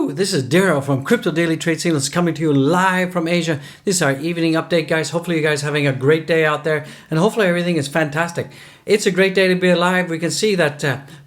Woo! This is Daryl from Crypto Daily Trade Signals coming to you live from Asia. This is our evening update, guys. Hopefully you guys are having a great day out there, and hopefully everything is fantastic. It's a great day to be alive. We can see that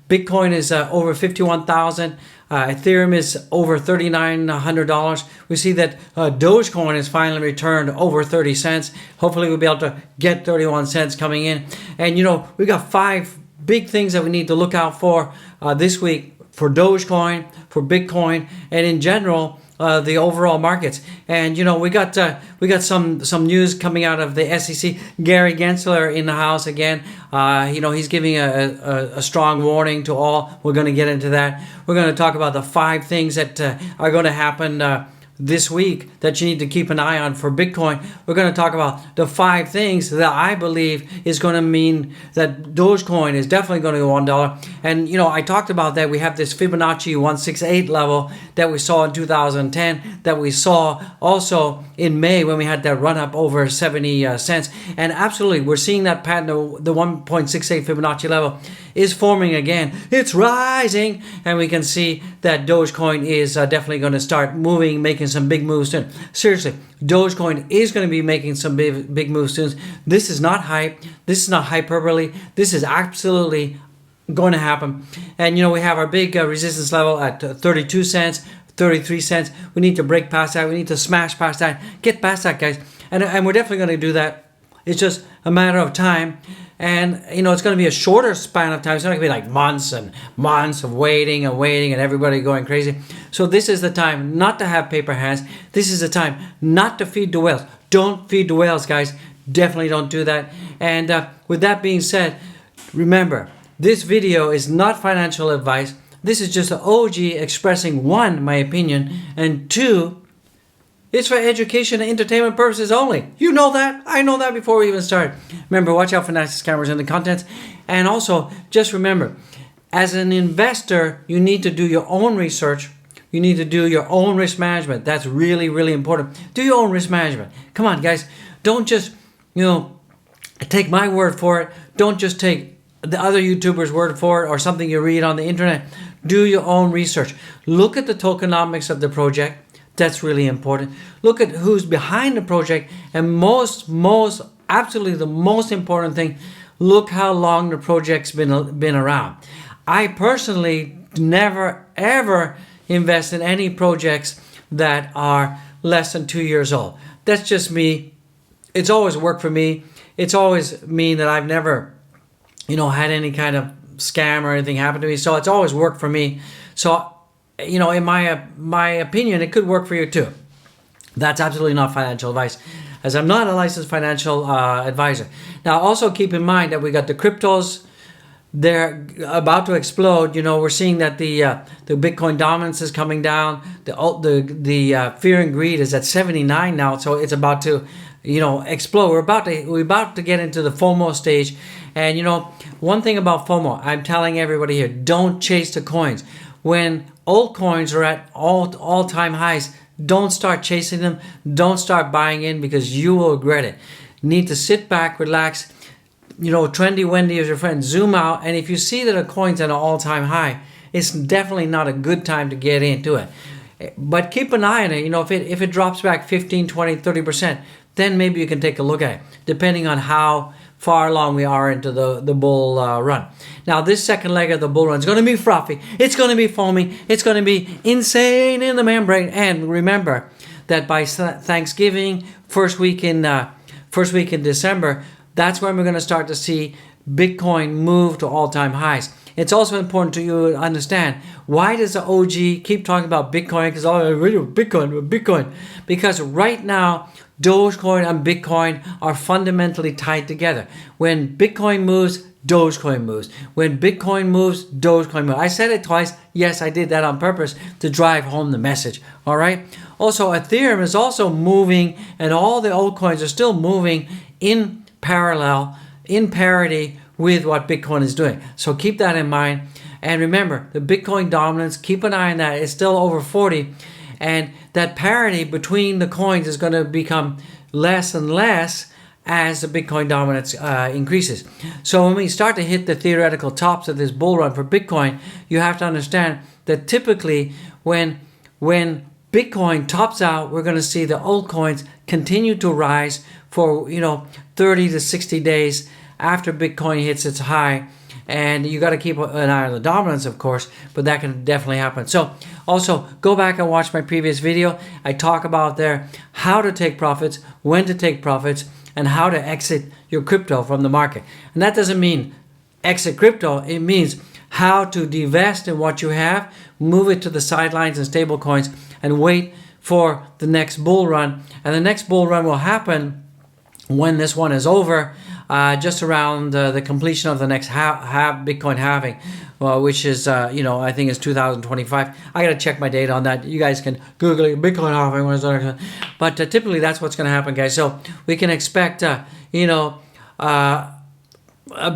Bitcoin is over 51,000. Ethereum is over $3,900. We see that Dogecoin has finally returned over 30 cents. Hopefully we'll be able to get 31 cents coming in. And you know, we got 5 big things that we need to look out for this week for Dogecoin, for Bitcoin, and in general, the overall markets. And you know, we got some news coming out of the SEC. Gary Gensler in the house again. You know, he's giving a strong warning to all. We're going to get into that. We're going to talk about the 5 things that are going to happen this week that you need to keep an eye on for Bitcoin. We're going to talk about the 5 things that I believe is going to mean that Dogecoin is definitely going to go $1. And you know, I talked about that. We have this Fibonacci 168 level that we saw in 2010, that we saw also in May when we had that run up over 70 cents. And absolutely, we're seeing that pattern, the 1.68 Fibonacci level is forming again. It's rising, and we can see that Dogecoin is definitely going to start moving, making some big moves soon. Seriously, Dogecoin is going to be making some big moves soon. This is not hype. This is not hyperbole. This is absolutely going to happen. And you know, we have our big resistance level at 32 cents, 33 cents. We need to break past that. We need to smash past that. Get past that, guys. And we're definitely going to do that. It's just a matter of time. And, you know, it's going to be a shorter span of time. It's not going to be like months and months of waiting and everybody going crazy. So this is the time not to have paper hands. This is the time not to feed the whales. Don't feed the whales, guys. Definitely don't do that. And with that being said, remember, this video is not financial advice. This is just an OG expressing 1, my opinion, and 2, it's for education and entertainment purposes only. You know that. I know that before we even start. Remember, watch out for nasty scammers in the contents. And also, just remember, as an investor, you need to do your own research. You need to do your own risk management. That's really, really important. Do your own risk management. Come on, guys. Don't just, you know, take my word for it. Don't just take the other YouTubers' word for it or something you read on the internet. Do your own research. Look at the tokenomics of the project. That's really important. Look at who's behind the project, and absolutely the most important thing, look how long the project's been around. I personally never ever invest in any projects that are less than 2 years old. That's just me. It's always worked for me. It's always mean that I've never, you know, had any kind of scam or anything happen to me. So it's always worked for me. So, you know, in my opinion, it could work for you too. That's absolutely not financial advice, as I'm not a licensed financial advisor. Now, also keep in mind that we got the cryptos. They're about to explode. You know, we're seeing that the Bitcoin dominance is coming down. The fear and greed is at 79 now, so it's about to, you know, explode. We're about to get into the FOMO stage. And you know, one thing about FOMO, I'm telling everybody here, don't chase the coins. When old coins are at all-time highs, don't start chasing them. Don't start buying in, because you will regret it. You need to sit back, relax. You know, Trendy Wendy is your friend. Zoom out, and if you see that a coin's at an all-time high, it's definitely not a good time to get into it. But keep an eye on it. You know, if it drops back 15, 20, 30%, then maybe you can take a look at it, depending on how far along we are into the bull run. Now, this second leg of the bull run is going to be frothy. It's going to be foamy. It's going to be insane in the membrane. And remember that by Thanksgiving, first week in December, that's when we're going to start to see Bitcoin move to all-time highs. It's also important to you to understand, why does the OG keep talking about Bitcoin? Because Bitcoin. Because right now, Dogecoin and Bitcoin are fundamentally tied together. When Bitcoin moves, Dogecoin moves. When Bitcoin moves, Dogecoin moves. I said it twice. Yes, I did that on purpose to drive home the message. All right. Also, Ethereum is also moving, and all the old coins are still moving in parallel, in parity with what Bitcoin is doing. So keep that in mind. And remember, the Bitcoin dominance, keep an eye on that. It's still over 40. And that parity between the coins is going to become less and less as the Bitcoin dominance increases. So when we start to hit the theoretical tops of this bull run for Bitcoin, you have to understand that typically when when Bitcoin tops out, we're going to see the altcoins continue to rise for 30 to 60 days after Bitcoin hits its high. And you got to keep an eye on the dominance, of course, but that can definitely happen. So also go back and watch my previous video. I talk about there how to take profits, when to take profits, and how to exit your crypto from the market. And that doesn't mean exit crypto. It means how to divest in what you have, move it to the sidelines and stable coins, and wait for the next bull run. And the next bull run will happen when this one is over, just around the completion of the next Bitcoin halving, which is, I think is 2025. I got to check my data on that. You guys can Google it, Bitcoin halving. But typically that's what's going to happen, guys. So we can expect, a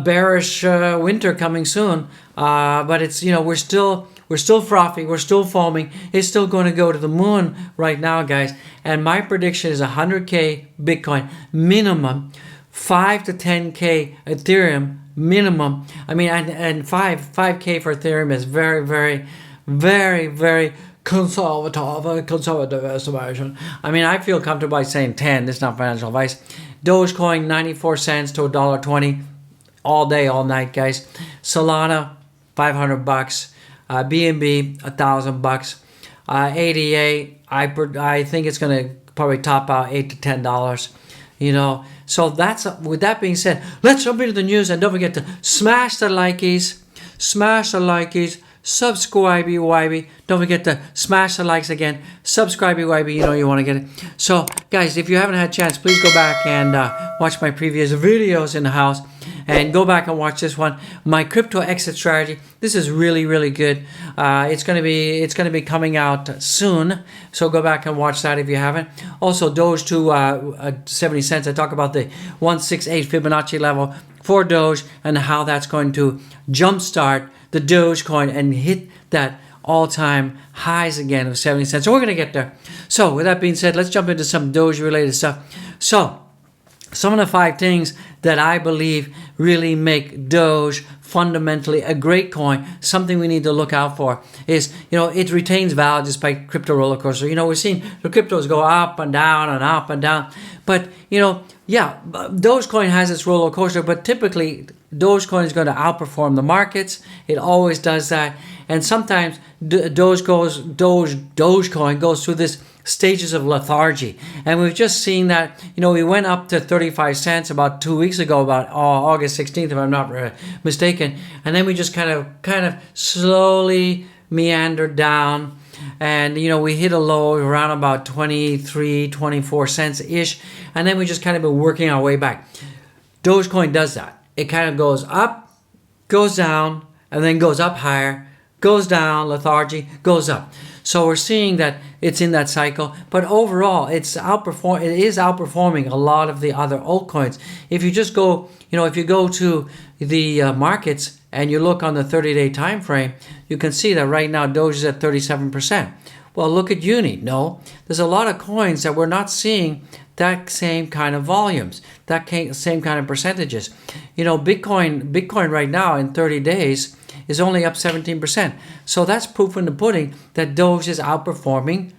bearish winter coming soon. But it's, we're still frothy, we're still foaming. It's still going to go to the moon right now, guys. And my prediction is 100K Bitcoin minimum, 5 to 10K Ethereum minimum. I mean, and 5K for Ethereum is very, very, very, very conservative estimation. I mean, I feel comfortable by saying 10. This is not financial advice. Dogecoin 94 cents to $1.20 all day, all night, guys. Solana $500. BNB $1,000. ADA, I think it's going to probably top out $8 to $10. So that's, with that being said, let's jump into the news, and don't forget to smash the likeys, subscribe YB. Don't forget to smash the likes again, subscribe YB. You want to get it. So guys, if you haven't had a chance, please go back and watch my previous videos in the house, and go back and watch this one, my crypto exit strategy. This is really, really good. It's gonna be coming out soon, so go back and watch that if you haven't. Also, Doge to 70 cents. I talk about the 168 Fibonacci level for Doge and how that's going to jumpstart the Dogecoin and hit that all-time highs again of 70 cents. So we're gonna get there. So with that being said, let's jump into some Doge related stuff. So some of the 5 things that I believe really make Doge fundamentally a great coin, something we need to look out for, is, it retains value despite crypto roller coaster. We're seeing the cryptos go up and down and up and down. But, Dogecoin has its roller coaster, but typically Dogecoin is going to outperform the markets. It always does that. And sometimes Dogecoin goes through this stages of lethargy, and we've just seen that. We went up to 35 cents about 2 weeks ago, about August 16th, if I'm not mistaken, and then we just kind of slowly meandered down, and we hit a low around about 23, 24 cents ish, and then we just kind of been working our way back. Dogecoin does that. It kind of goes up, goes down, and then goes up higher, goes down, lethargy, goes up. So we're seeing that it's in that cycle, but overall it is outperforming a lot of the other altcoins. If you just go, if you go to the markets and you look on the 30-day time frame, you can see that right now Doge is at 37%. Well, look at Uni. No, there's a lot of coins that we're not seeing that same kind of volumes, that same kind of percentages. Bitcoin right now in 30 days is only up 17%. So that's proof in the pudding that Doge is outperforming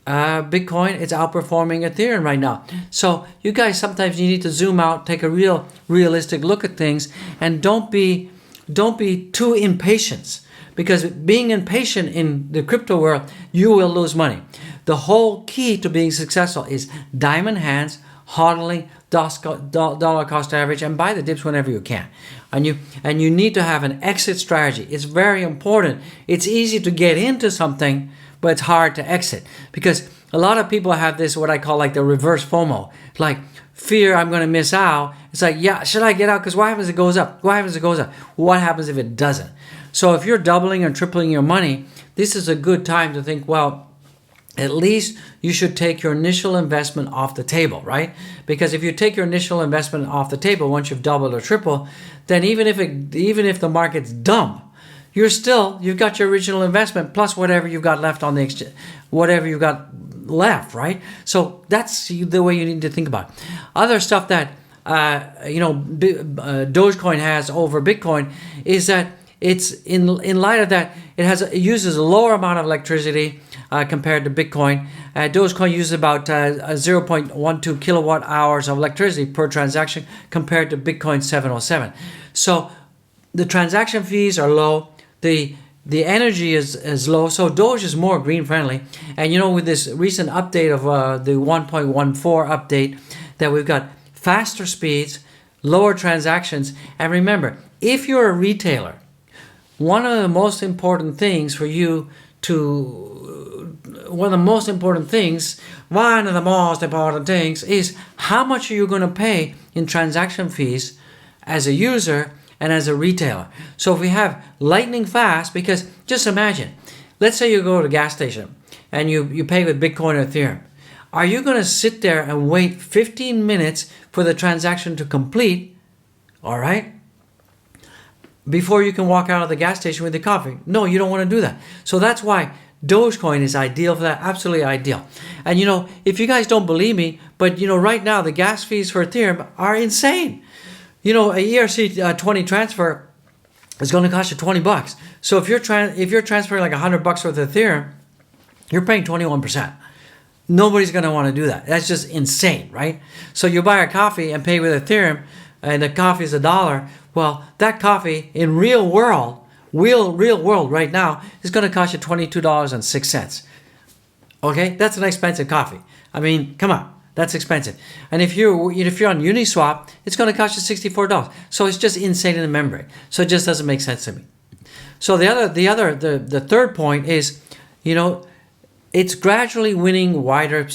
Bitcoin. It's outperforming Ethereum right now. So you guys, sometimes you need to zoom out, take a realistic look at things, and don't be too impatient, because being impatient in the crypto world, you will lose money. The whole key to being successful is diamond hands, hodling, dollar cost average, and buy the dips whenever you can. And you need to have an exit strategy. It's very important. It's easy to get into something, but it's hard to exit, because a lot of people have this, what I call like the reverse FOMO, like fear I'm going to miss out. It's like, yeah, should I get out? Because what happens if it goes up? What happens if it goes up? What happens if it doesn't? So if you're doubling or tripling your money, this is a good time to think, well, at least you should take your initial investment off the table, right? Because if you take your initial investment off the table, once you've doubled or tripled, then even if the market's dumb, you've got your original investment plus whatever you've got left on the exchange, whatever you've got left, right? So that's the way you need to think about it. Other stuff that Dogecoin has over Bitcoin is that it's in light of that, it uses a lower amount of electricity. compared to Bitcoin. Dogecoin uses about 0.12 kilowatt hours of electricity per transaction compared to Bitcoin 707. So the transaction fees are low. The energy is low, so Doge is more green friendly. And with this recent update of the 1.14 update, that we've got faster speeds, lower transactions. And remember, if you're a retailer, one of the most important things is how much are you going to pay in transaction fees as a user and as a retailer. So if we have lightning fast, because just imagine, let's say you go to a gas station and you pay with Bitcoin or Ethereum. Are you going to sit there and wait 15 minutes for the transaction to complete, all right, before you can walk out of the gas station with the coffee? No, you don't want to do that. So that's why Dogecoin is ideal for that, absolutely ideal. And if you guys don't believe me, but right now the gas fees for Ethereum are insane. A ERC20 transfer is going to cost you $20. So if you're transferring like $100 worth of Ethereum, you're paying 21%. Nobody's going to want to do that. That's just insane, right? So you buy a coffee and pay with Ethereum, and the coffee is $1. Well, that coffee in real world right now is going to cost you $22.06. Okay, that's an expensive coffee. I mean, come on. That's expensive. And if you're on Uniswap, it's going to cost you $64. So it's just insane in the membrane. So it just doesn't make sense to me. So the third point is, it's gradually winning wider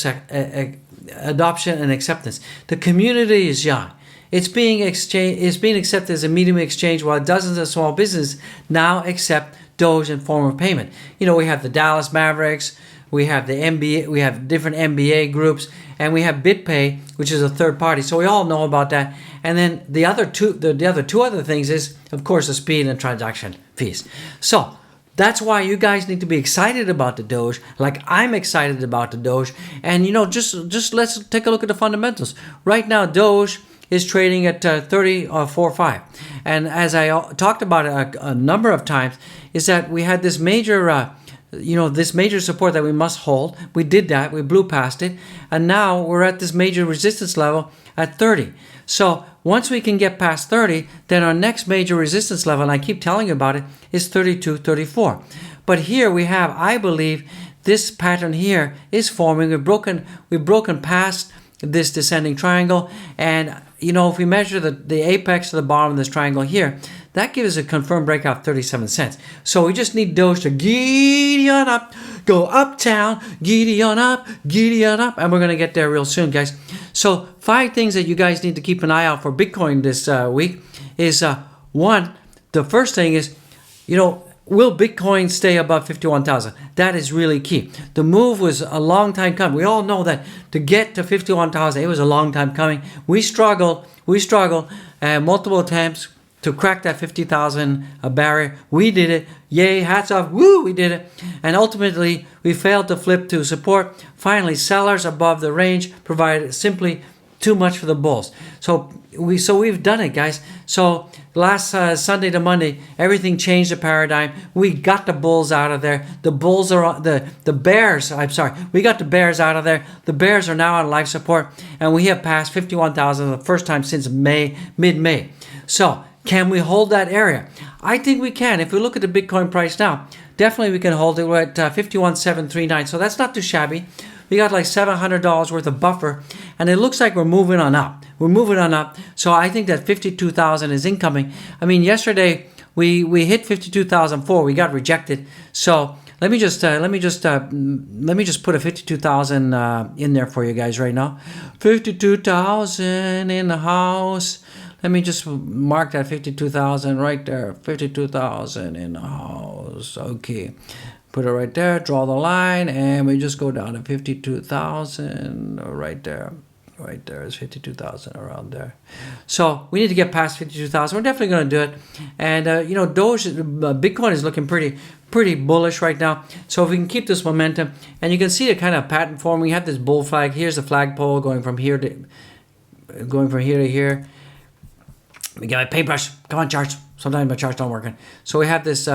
adoption and acceptance. The community is young. It's being accepted as a medium of exchange, while dozens of small businesses now accept Doge in form of payment. We have the Dallas Mavericks, we have the NBA, we have different NBA groups, and we have BitPay, which is a third party. So we all know about that. And then the other two other things is, of course, the speed and transaction fees. So that's why you guys need to be excited about the Doge, like I'm excited about the Doge. And just let's take a look at the fundamentals. Right now, Doge is trading at 30.45, and as I talked about a number of times, is that we had this major support that we must hold. We did that. We blew past it. And now we're at this major resistance level at 30. So once we can get past 30, then our next major resistance level, and I keep telling you about it, is 32, 34. But here we have, I believe, this pattern here is forming. We've broken past this descending triangle. And, if we measure the apex to the bottom of this triangle here, that gives us a confirmed breakout of 37 cents. So we just need Doge to giddy on up, go uptown, giddy on up, and we're going to get there real soon, guys. So 5 things that you guys need to keep an eye out for Bitcoin this week is, one, the first thing is, will Bitcoin stay above 51,000? That is really key. The move was a long time coming. We all know that to get to 51,000, it was a long time coming. We struggled multiple attempts to crack that 50,000 barrier. We did it. Yay, hats off. Woo, we did it. And ultimately, we failed to flip to support. Finally, sellers above the range provided simply too much for the bulls. So we've done it, guys. So last Sunday to Monday, everything changed the paradigm. We got the bulls out of there. The bulls are the bears. I'm sorry. We got the bears out of there. The bears are now on life support, and we have passed 51,000 the first time since mid-May. So can we hold that area? I think we can. If we look at the Bitcoin price now, definitely we can hold it. We're at 51,739. So that's not too shabby. We got like $700 worth of buffer, and it looks like we're moving on up. So I think that 52,000 is incoming. I mean, yesterday we hit 52,004. We got rejected. So let me just put a 52,000 in there for you guys right now. 52,000 in the house. Let me just mark that 52,000 right there. 52,000 in the house. Okay. Put it right there, draw the line, and we just go down to 52,000 right there. Right there is 52,000 around there. So we need to get past 52,000. We're definitely going to do it. And, Doge, Bitcoin is looking pretty bullish right now. So if we can keep this momentum, and you can see the kind of pattern form. We have this bull flag. Here's the flagpole going from here to here. We got my paintbrush. Come on, charts. Sometimes my charts don't work. So we have this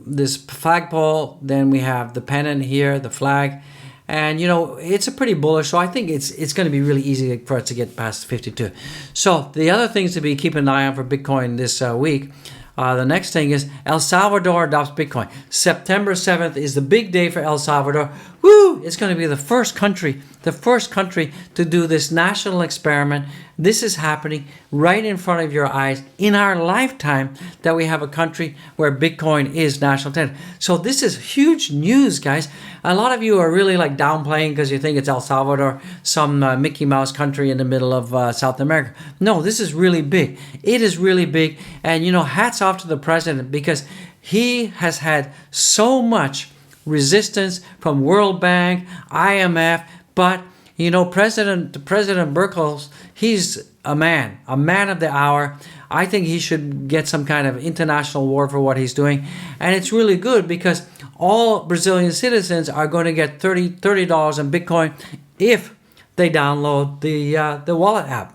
this flagpole, then we have the pennant here, the flag. And, it's a pretty bullish. So I think it's going to be really easy for us to get past 52. So the other things to be keeping an eye on for Bitcoin this week. The next thing is El Salvador adopts Bitcoin. September 7th is the big day for El Salvador. Woo! It's going to be the first country to do this national experiment. This is happening right in front of your eyes in our lifetime, that we have a country where Bitcoin is national tender. So this is huge news, guys. A lot of you are really like downplaying because you think it's El Salvador, some Mickey Mouse country in the middle of South America. No, this is really big. It is really big. And, hats off to the president, because he has had so much resistance from World Bank, IMF, but President Berkels, he's a man of the hour. I think he should get some kind of international award for what he's doing. And it's really good because all Brazilian citizens are going to get $30 in Bitcoin if they download the wallet app.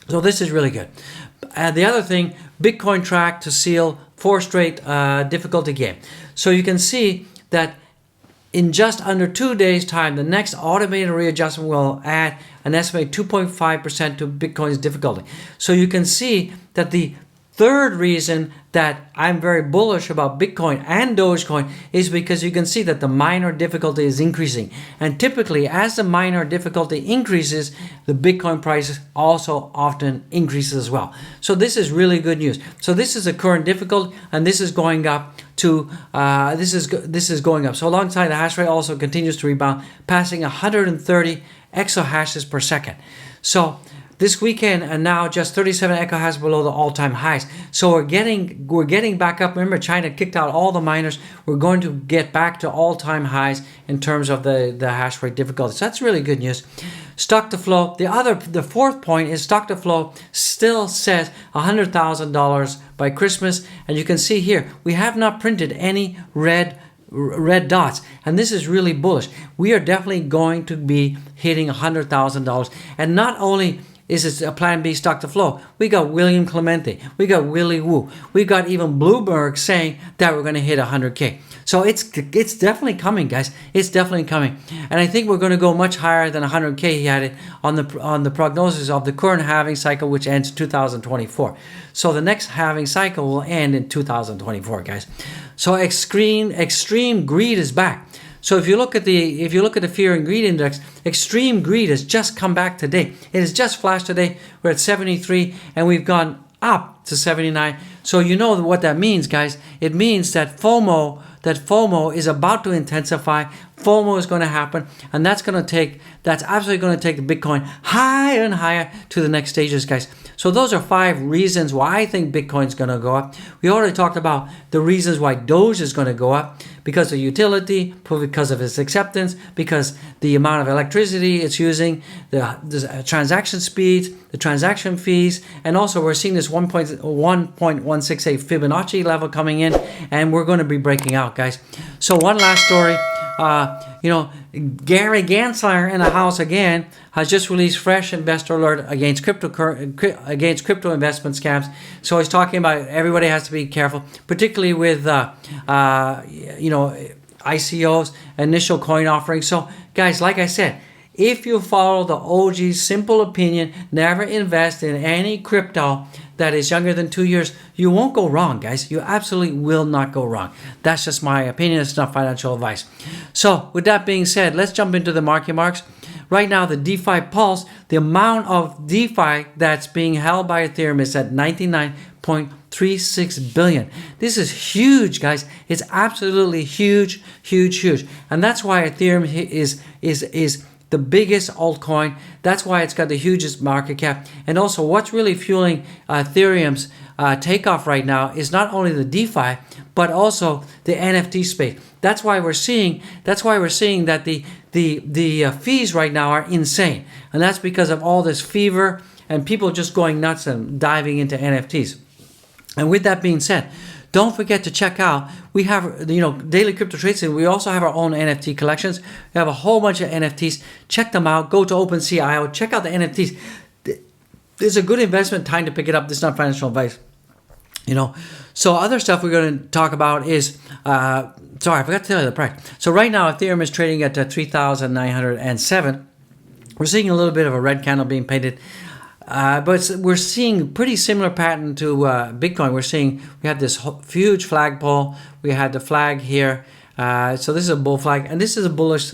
So this is really good. The other thing, Bitcoin track to seal 4 straight difficulty game. So you can see that in just under 2 days' time, the next automated readjustment will add an estimated 2.5% to Bitcoin's difficulty. So you can see that the third reason that I'm very bullish about Bitcoin and Dogecoin is because you can see that the miner difficulty is increasing. And typically, as the miner difficulty increases, the Bitcoin price also often increases as well. So this is really good news. So this is the current difficulty, and this is going up to this is going up. So alongside, the hash rate also continues to rebound, passing 130 exahashes per second. So this weekend, and now just 37 exahashes below the all-time highs. So we're getting back up. Remember, China kicked out all the miners. We're going to get back to all-time highs in terms of the hash rate difficulty. So that's really good news. Stock to flow. The fourth point is stock to flow still says $100,000 by Christmas. And you can see here, we have not printed any red dots, and this is really bullish. We are definitely going to be hitting $100,000. And not only is it a plan B stock to flow, we got William Clemente, we got Willie Woo, we got even Bloomberg saying that we're going to hit 100K. So it's definitely coming, guys. It's definitely coming. And I think we're going to go much higher than 100K. He had it on the prognosis of the current halving cycle, which ends 2024. So the next halving cycle will end in 2024, guys. So extreme greed is back. So if you look at the fear and greed index, extreme greed has just come back today. It has just flashed today. We're at 73, and we've gone up to 79. So you know what that means, guys. It means that FOMO is about to intensify. FOMO is going to happen, and that's absolutely going to take the Bitcoin higher and higher to the next stages, guys. So those are 5 reasons why I think Bitcoin's going to go up. We already talked about the reasons why Doge is going to go up, because of utility, because of its acceptance, because the amount of electricity it's using, the transaction speeds, the transaction fees, and also we're seeing this 1.168 Fibonacci level coming in, and we're going to be breaking out, guys. So one last story. Gary Gensler in the house again has just released fresh investor alert against crypto investment scams. So he's talking about everybody has to be careful, particularly with ICOs, initial coin offerings. So guys, like I said, if you follow the OG's simple opinion, never invest in any crypto that is younger than 2 years, you won't go wrong, guys. You absolutely will not go wrong. That's just my opinion. It's not financial advice. So with that being said, let's jump into the market marks. Right now, the DeFi Pulse, the amount of DeFi that's being held by Ethereum is at 99.36 billion. This is huge, guys. It's absolutely huge, huge, huge. And that's why Ethereum is the biggest altcoin. That's why it's got the hugest market cap. And also, what's really fueling Ethereum's takeoff right now is not only the DeFi, but also the NFT space. That's why we're seeing that the fees right now are insane, and that's because of all this fever and people just going nuts and diving into NFTs. And with that being said, don't forget to check out, we have, Daily Crypto Trades, and we also have our own NFT collections. We have a whole bunch of NFTs. Check them out. Go to OpenSea.io. Check out the NFTs. It's a good investment time to pick it up. This is not financial advice. You know, so other stuff we're going to talk about is, sorry, I forgot to tell you the price. So right now, Ethereum is trading at 3,907. We're seeing a little bit of a red candle being painted, but we're seeing pretty similar pattern to Bitcoin. We had this huge flagpole. We had the flag here. So this is a bull flag, and this is bullish.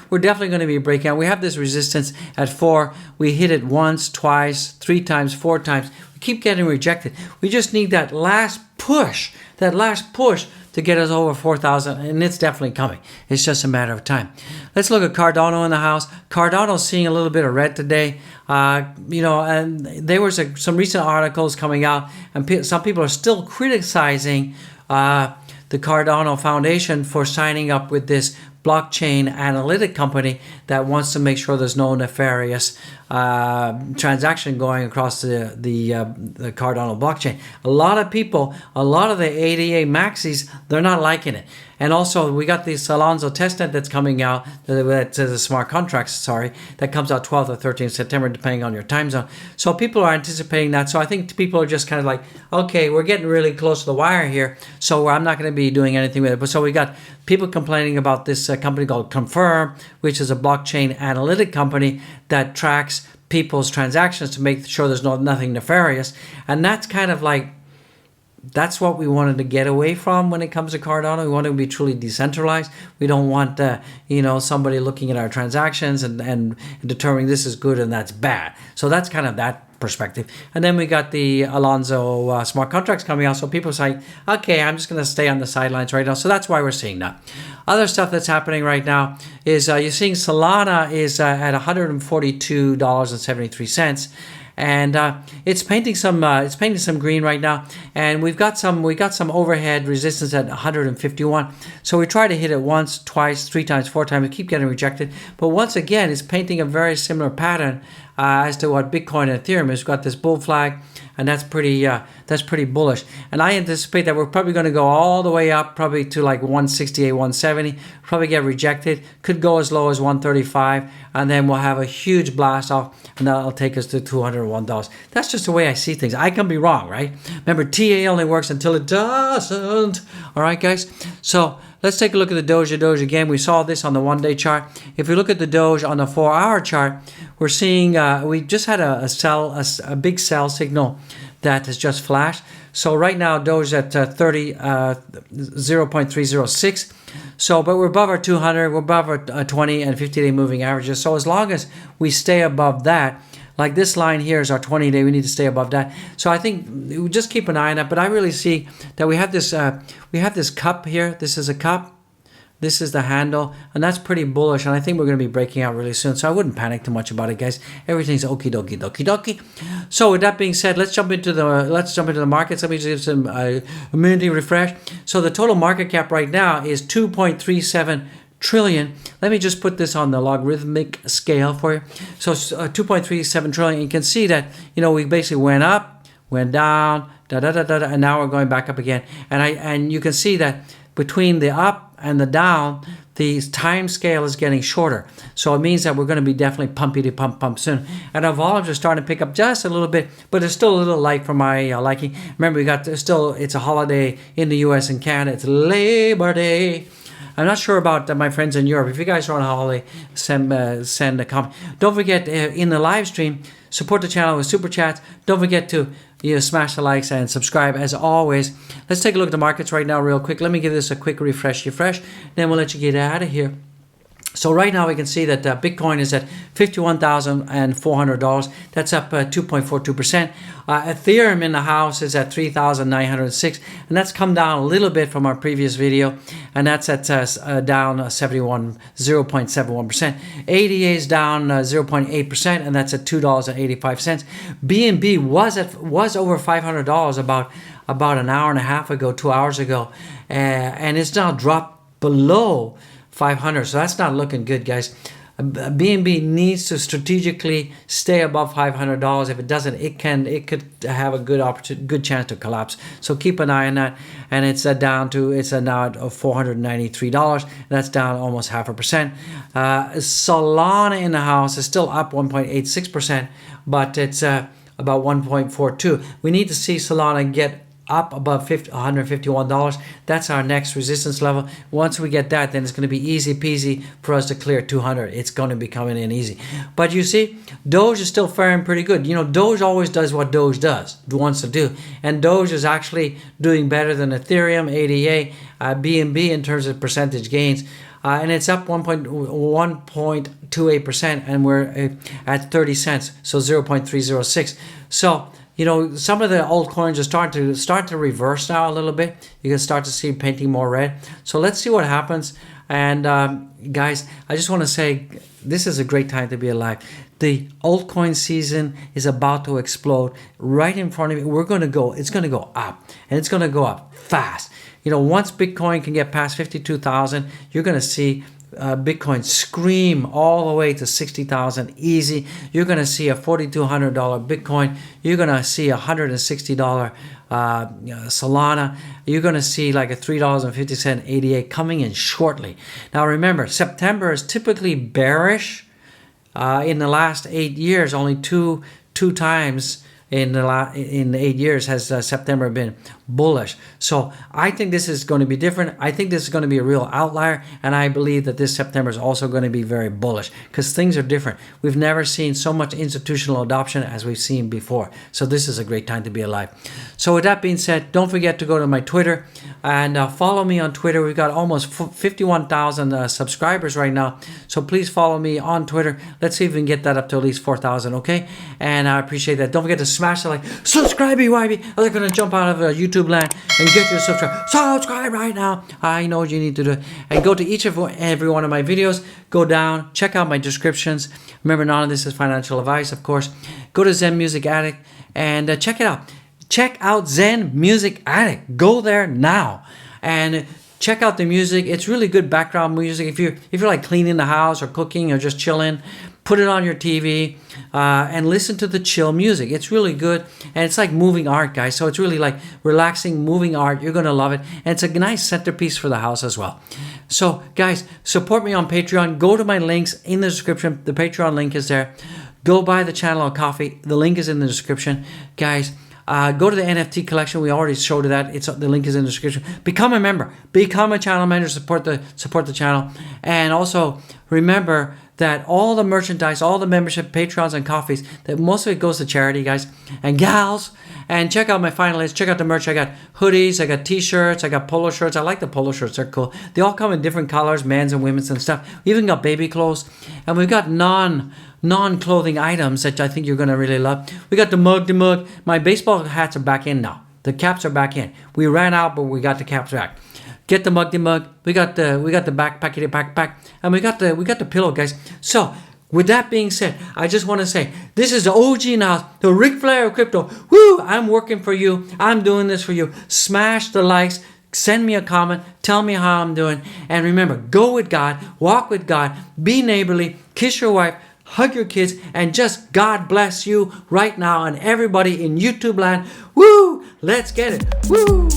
We're definitely going to be breaking out. We have this resistance at 4. We hit it once, twice, 3 times, 4 times. We keep getting rejected. We just need that last push to get us over 4,000, and it's definitely coming. It's just a matter of time. Let's look at Cardano in the house. Cardano's seeing a little bit of red today. And there was some recent articles coming out, and some people are still criticizing the Cardano Foundation for signing up with this blockchain analytic company that wants to make sure there's no nefarious transaction going across the Cardano blockchain. A lot of people, a lot of the ADA maxis, they're not liking it. And also, we got the Alonzo testnet that's coming out, that's the smart contracts, that comes out 12th or 13th September, depending on your time zone. So people are anticipating that. So I think people are just kind of like, okay, we're getting really close to the wire here, so I'm not going to be doing anything with it. But so we got people complaining about this company called Confirm, which is a blockchain analytic company that tracks people's transactions to make sure there's nothing nefarious. And that's kind of like, that's what we wanted to get away from when it comes to Cardano. We want to be truly decentralized. We don't want somebody looking at our transactions and determining this is good and that's bad. So that's kind of that perspective. And then we got the Alonzo smart contracts coming out. So people are saying, okay, I'm just going to stay on the sidelines right now. So that's why we're seeing that. Other stuff that's happening right now is you're seeing Solana is at $142.73. And it's painting some green right now, and we got some overhead resistance at 151. So we try to hit it once, twice, 3 times, 4 times. We keep getting rejected, but once again, it's painting a very similar pattern as to what Bitcoin and Ethereum is. We've got this bull flag, and that's pretty bullish. And I anticipate that we're probably going to go all the way up, probably to like 168, 170. Probably get rejected. Could go as low as 135, and then we'll have a huge blast off, and that'll take us to $201. That's just the way I see things. I can be wrong, right? Remember, TA only works until it doesn't. All right, guys. So let's take a look at the Doge. Again, we saw this on the 1-day chart. If we look at the Doge on the 4-hour chart, we're seeing we just had a big sell signal that has just flashed. So right now, Doge at 0.306. So, but we're above our 200, we're above our 20 and 50-day moving averages. So as long as we stay above that, like this line here is our 20-day, we need to stay above that. So I think we just keep an eye on that. But I really see that we have this cup here. This is a cup. This is the handle, and that's pretty bullish, and I think we're going to be breaking out really soon, so I wouldn't panic too much about it, guys. Everything's okie dokie. So with that being said, let's jump into the markets. Let me just give some mini refresh. So the total market cap right now is 2.37 trillion. Let me just put this on the logarithmic scale for you. So 2.37 trillion. You can see that we basically went up, went down, and now we're going back up again. And you can see that between the up and the down, the time scale is getting shorter. So it means that we're going to be definitely pump soon. And our volumes are starting to pick up just a little bit, but it's still a little light for my liking. Remember, it's a holiday in the US and Canada. It's Labor Day. I'm not sure about my friends in Europe. If you guys are on holiday, send a comment. Don't forget, in the live stream, support the channel with super chats. Don't forget to smash the likes and subscribe as always. Let's take a look at the markets right now real quick. Let me give this a quick refresh. Then we'll let you get out of here. So right now we can see that Bitcoin is at $51,400. That's up 2.42%. Ethereum in the house is at 3,906, and that's come down a little bit from our previous video, and that's at down 0.71%. ADA is down 0.8%, and that's at $2.85. BNB was over $500 about an hour and a half ago, 2 hours ago, and it's now dropped below 500. So that's not looking good, guys. BNB needs to strategically stay above $500. If it doesn't, it could have a good chance to collapse. So keep an eye on that. And it's now at $493. That's down almost 0.5%. Solana in the house is still up 1.86%, but it's about 1.42. We need to see Solana get up above $151. That's our next resistance level. Once we get that, then it's going to be easy peasy for us to clear 200. It's going to be coming in easy. But you see, Doge is still faring pretty good. You know, Doge always does what Doge wants to do. And Doge is actually doing better than Ethereum, ADA, BNB in terms of percentage gains. And it's up 1.28%, and we're at 30 cents, so 0.306. So, you know, some of the altcoins are start to reverse now a little bit. You can start to see painting more red. So let's see what happens. And guys, I just want to say this is a great time to be alive. The altcoin season is about to explode right in front of you. It's going to go up, and it's going to go up fast. You know, once Bitcoin can get past 52,000, you're going to see Bitcoin scream all the way to 60,000 easy. You're going to see a $4,200 Bitcoin. You're going to see a $160 Solana. You're going to see like a $3.50 ADA coming in shortly. Now remember, September is typically bearish. In the last 8 years, only two times in 8 years has September been bullish. So I think this is going to be different. I think this is going to be a real outlier, and I believe that this September is also going to be very bullish because things are different. We've never seen so much institutional adoption as we've seen before. So this is a great time to be alive. So with that being said, don't forget to go to my Twitter and follow me on Twitter. We've got almost 51,000 subscribers right now. So please follow me on Twitter. Let's see if we can get that up to at least 4,000, okay? And I appreciate that. Don't forget to smash the like, subscribe, YB, or they're going to jump out of YouTube land and get you to subscribe. Subscribe right now. I know what you need to do. And go to each of every one of my videos. Go down, check out my descriptions. Remember, none of this is financial advice, of course. Go to Zen Music Addict and check it out. Check out Zen Music Addict. Go there now and check out the music. It's really good background music. If you're like cleaning the house or cooking or just chilling, put it on your TV and listen to the chill music. It's really good, and it's like moving art, guys. So it's really like relaxing, moving art. You're going to love it, and it's a nice centerpiece for the house as well. So, guys, support me on Patreon. Go to my links in the description. The Patreon link is there. Go buy the channel of coffee. The link is in the description. Guys, go to the NFT collection. We already showed that. The link is in the description. Become a member. Become a channel manager. Support the channel. And also, remember that all the merchandise, all the membership, Patreons, and coffees, that most of it goes to charity, guys and gals. And check out my finalists. Check out the merch. I got hoodies. I got t-shirts. I got polo shirts. I like the polo shirts. They're cool. They all come in different colors, men's and women's and stuff. We even got baby clothes. And we've got non-clothing items that I think you're going to really love. We got the mug. My baseball hats are back in now. The caps are back in. We ran out, but we got the caps back. Get the mug. We got the backpack, and we got the pillow, guys. So with that being said, I just want to say this is the OG now, the Ric Flair of crypto. Woo! I'm working for you. I'm doing this for you. Smash the likes. Send me a comment. Tell me how I'm doing. And remember, go with God. Walk with God. Be neighborly. Kiss your wife. Hug your kids, and just God bless you right now and everybody in YouTube land. Woo! Let's get it. Woo!